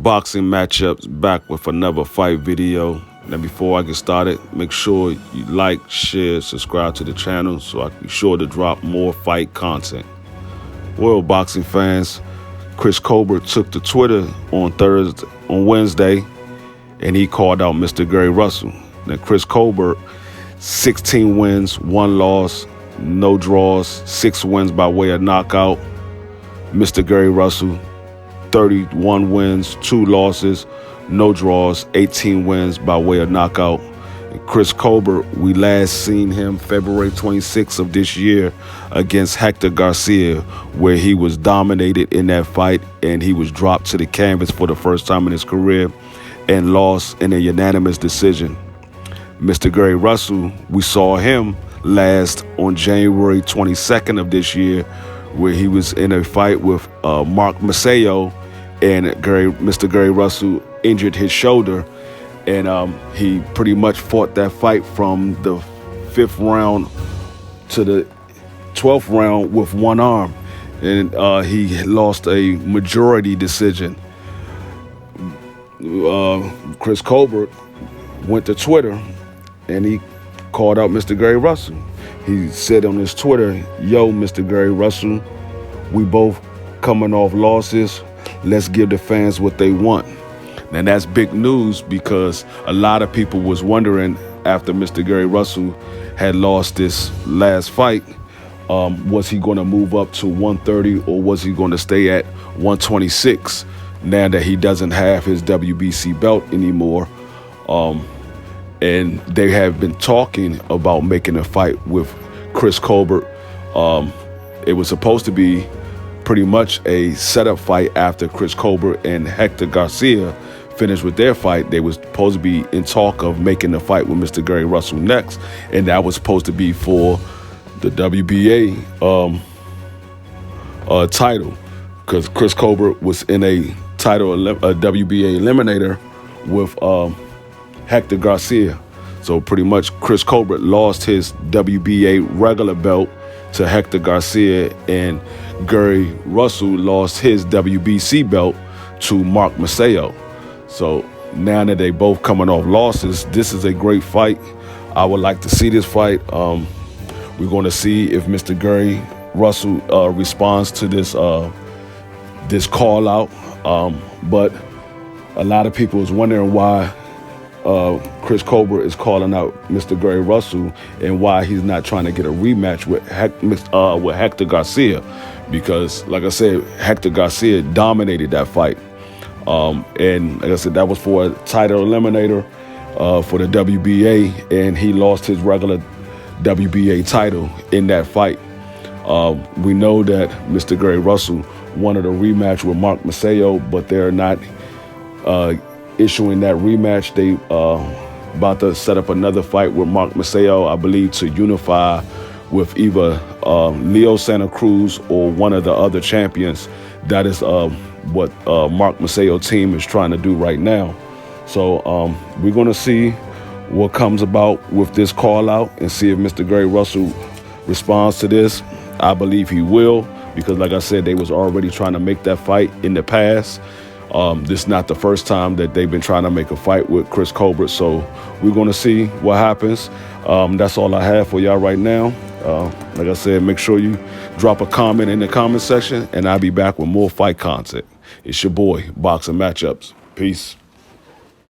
Boxing matchups, back with another fight video. Now before I get started, make sure you like, share, subscribe to the channel so I can be sure to drop more fight content. Well, boxing fans, Chris Colbert took to Twitter on Wednesday, and he called out Mr. Gary Russell. Now Chris Colbert, 16 wins, 1 loss, no draws, 6 wins by way of knockout. Mr. Gary Russell, 31 wins, 2 losses, no draws, 18 wins by way of knockout. And Chris Colbert, we last seen him February 26th of this year against Hector Garcia, where he was dominated in that fight and he was dropped to the canvas for the first time in his career and lost in a unanimous decision. Mr. Gary Russell, we saw him last on January 22nd of this year, where he was in a fight with Mark Maceo, and Mr. Gary Russell injured his shoulder, and he pretty much fought that fight from the 5th round to the 12th round with one arm, and he lost a majority decision. Chris Colbert went to Twitter and he called out Mr. Gary Russell. He said on his Twitter, "Yo, Mr. Gary Russell, we both coming off losses. Let's give the fans what they want." Now that's big news, because a lot of people was wondering after Mr. Gary Russell had lost this last fight, was he going to move up to 130 or was he going to stay at 126 now that he doesn't have his WBC belt anymore. And they have been talking about making a fight with Chris Colbert. It was supposed to be pretty much a setup fight after Chris Colbert and Hector Garcia finished with their fight. They was supposed to be in talk of making a fight with Mr. Gary Russell next, and that was supposed to be for the WBA title, because Chris Colbert was in a WBA eliminator with Hector Garcia. So pretty much Chris Colbert lost his WBA regular belt to Hector Garcia, and Gary Russell lost his WBC belt to Mark Maceo. So now that they both coming off losses, this is a great fight. I would like to see this fight. We're going to see if Mr. Gary Russell responds to this this call out. But a lot of people is wondering why Chris Colbert is calling out Mr. Gary Russell and why he's not trying to get a rematch with Hector Garcia, because like I said, Hector Garcia dominated that fight. And like I said, that was for a title eliminator for the WBA, and he lost his regular WBA title in that fight. We know that Mr. Gary Russell wanted a rematch with Mark Maceo, but they're not issuing that rematch. They about to set up another fight with Mark Maceo, I believe, to unify with either Leo Santa Cruz or one of the other champions. That is what Mark Maceo team is trying to do right now. So we're going to see what comes about with this call out and see if Mr. Gary Russell responds to this. I believe he will, because like I said, they was already trying to make that fight in the past. This is not the first time that they've been trying to make a fight with Chris Colbert. So we're going to see what happens. That's all I have for y'all right now. Like I said, make sure you drop a comment in the comment section, and I'll be back with more fight content. It's your boy, Boxing Matchups. Peace.